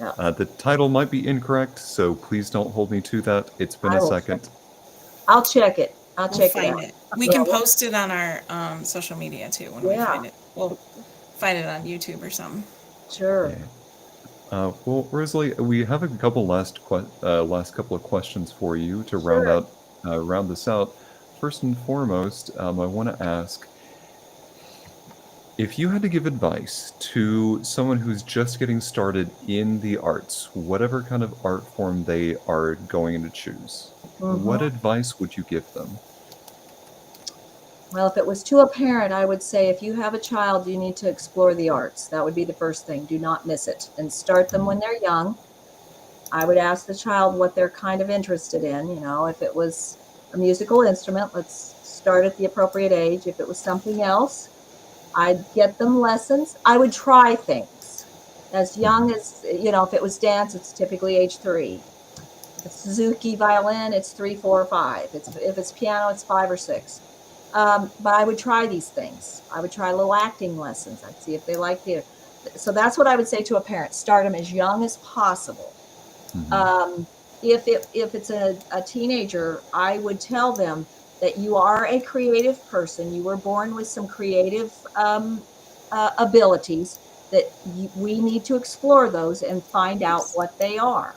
Yeah. The title might be incorrect, so please don't hold me to that. It's been I a will check. second. I'll check it. I'll We'll check it find out. it. We Yeah. can post it on our social media too when we Yeah. find it. We'll find it on YouTube or something. Sure. Yeah. Well, Rosilee, we have a couple last couple of questions for you to Sure. round this out. First and foremost, I want to ask, if you had to give advice to someone who's just getting started in the arts, whatever kind of art form they are going to choose, what Hmm. advice would you give them? Well, if it was to a parent, I would say if you have a child, you need to explore the arts. That would be the first thing. Do not miss it, and start them when they're young. I would ask the child what they're kind of interested in. If it was a musical instrument, let's start at the appropriate age. If it was something else, I'd get them lessons. I would try things as young as, if it was dance, it's typically age 3. If it's Suzuki violin, it's 3, 4, or 5. If it's piano, it's 5 or 6. But I would try these things. I would try little acting lessons. I'd see if they like theater. So that's what I would say to a parent. Start them as young as possible. Mhm. Um, if it's a teenager, I would tell them that you are a creative person. You were born with some creative abilities that we need to explore those and find out what they are.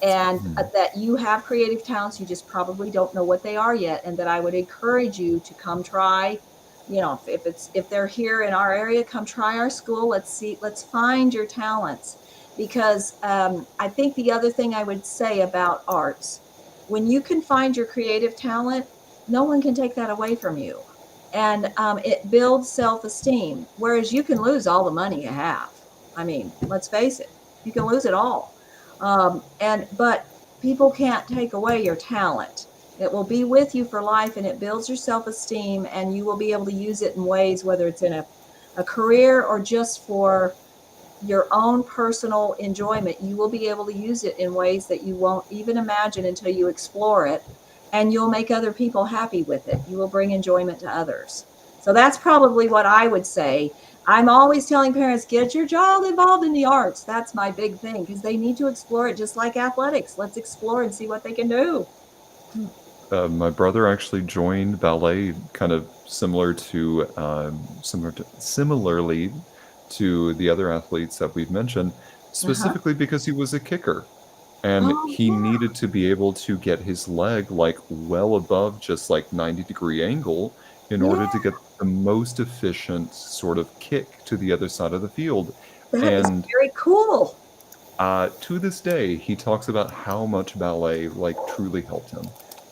And Mhm. that you have creative talents, you just probably don't know what they are yet. And that I would encourage you to come try. If they're here in our area, come try our school. Let's find your talents. Because I think the other thing I would say about arts, when you can find your creative talent, no one can take that away from you. And it builds self-esteem, whereas you can lose all the money you have. I mean, let's face it, you can lose it all. But people can't take away your talent. It will be with you for life, and it builds your self-esteem, and you will be able to use it in ways, whether it's in a career or just for your own personal enjoyment. You will be able to use it in ways that you won't even imagine until you explore it, and you'll make other people happy with it. You will bring enjoyment to others. So that's probably what I would say. I'm always telling parents, get your child involved in the arts. That's my big thing, because they need to explore it, just like athletics. Let's explore and see what they can do. My brother actually joined ballet, kind of similarly to the other athletes that we've mentioned, Uh-huh. specifically because he was a kicker, and Oh, he needed to be able to get his leg like well above just like 90-degree angle in yeah, order to get the most efficient sort of kick to the other side of the field. that is And very cool. to this day, he talks about how much ballet like truly helped him.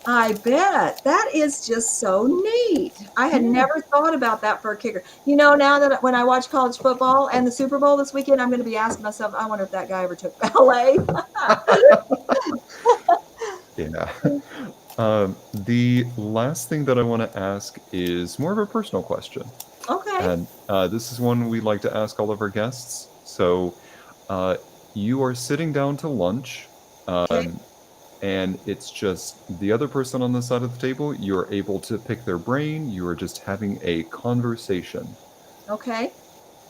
I bet. That is just so neat. I had Yeah. never thought about that for a kicker. Now that when I watch college football and the Super Bowl this weekend, I'm going to be asking myself, I wonder if that guy ever took ballet. Yeah. The last thing that I want to ask is more of a personal question. Okay. And this is one we like to ask all of our guests. So uh, you are sitting down to lunch, Okay. and it's just the other person on the side of the table. You're able to pick their brain. You are just having a conversation. Okay.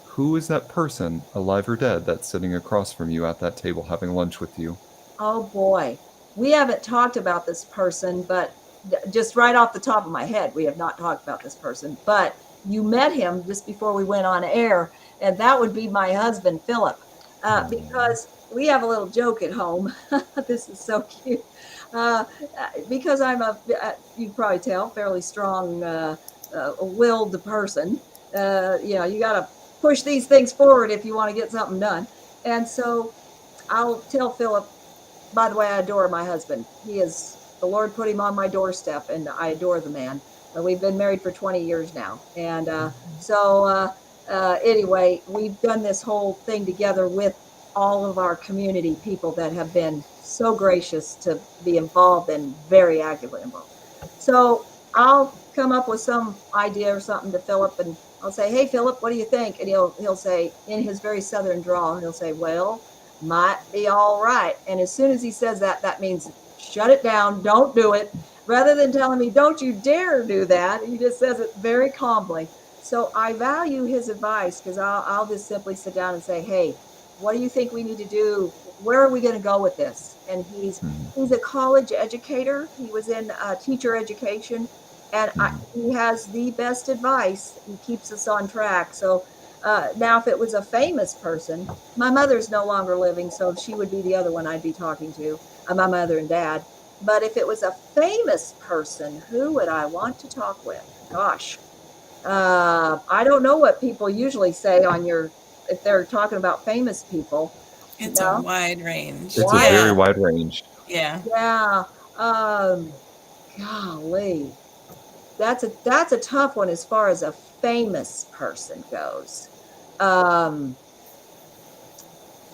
Who is that person, alive or dead, that's sitting across from you at that table having lunch with you? Oh boy. We haven't talked about this person, but just right off the top of my head, we have not talked about this person. But you met him just before we went on air, and that would be my husband, Philip, because we have a little joke at home. This is so cute. Because I'm you can probably tell, fairly strong willed person. You got to push these things forward if you want to get something done. And so I'll tell Philip, by the way, I adore my husband. The Lord put him on my doorstep, and I adore the man. We've been married for 20 years now. And anyway, we've done this whole thing together with all of our community people that have been so gracious to be involved and very actively involved. So I'll come up with some idea or something to Philip, and I'll say, "Hey, Philip, what do you think?" And he'll say, in his very southern drawl, he'll say, "Well, might be all right." And as soon as he says that, that means shut it down, don't do it. Rather than telling me, "Don't you dare do that," he just says it very calmly. So I value his advice, because I'll just simply sit down and say, "Hey, what do you think we need to do? Where are we going to go with this?" And Mhm. he's a college educator. He was in teacher education, and Mhm. he has the best advice. He keeps us on track. So now, if it was a famous person, my mother's no longer living, so she would be the other one I'd be talking to, my mother and dad. But if it was a famous person, who would I want to talk with? Gosh, I don't know what people usually say if they're talking about famous people. It's a No, wide range. It's a why? very Yeah. wide range. Yeah. Yeah. Um, Golly, that's a tough one as far as a famous person goes. Um,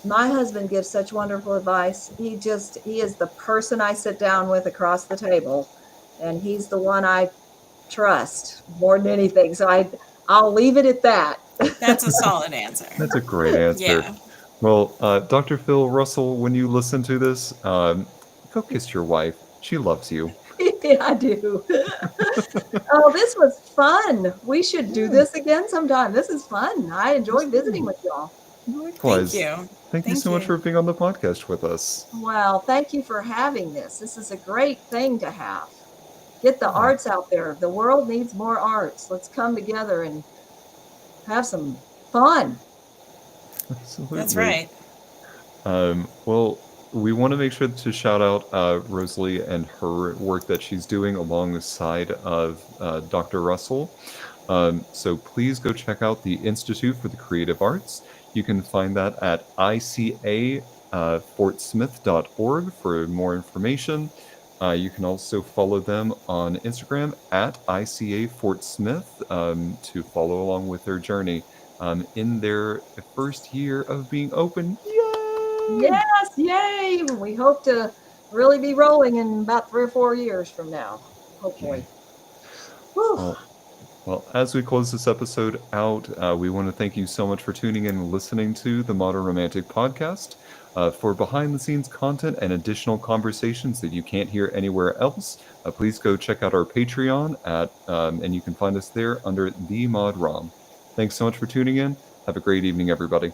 my husband gives such wonderful advice. He is the person I sit down with across the table, and he's the one I trust more than anything. So I'll leave it at that. That's a solid answer. That's a great answer. Yeah. Well, Dr. Phil Russell, when you listen to this, go kiss your wife. She loves you. Yeah, I do. Oh, this was fun. We should do Yeah, this again sometime. This is fun. I enjoyed visiting absolutely. with y'all. Thank Likewise. you. Thank you Thank so much for you. being on the podcast with us. Well, thank you for having this. This is a great thing to have. Get the Yeah, arts out there. The world needs more arts. Let's come together and have some fun. That's absolutely. right. Well, we want to make sure to shout out Rosilee and her work that she's doing alongside of Dr. Russell. So please go check out the Institute for the Creative Arts. You can find that at icafortsmith.org for more information. You can also follow them on Instagram at ICA Fort Smith to follow along with their journey in their first year of being open. Yay! Yes, yay! We hope to really be rolling in about 3 or 4 years from now, hopefully. Whew. Well, as we close this episode out, we want to thank you so much for tuning in and listening to the Modern Romantic Podcast. For behind the scenes content and additional conversations that you can't hear anywhere else, please go check out our Patreon and you can find us there under the Mod Rom. Thanks so much for tuning in. Have a great evening, everybody.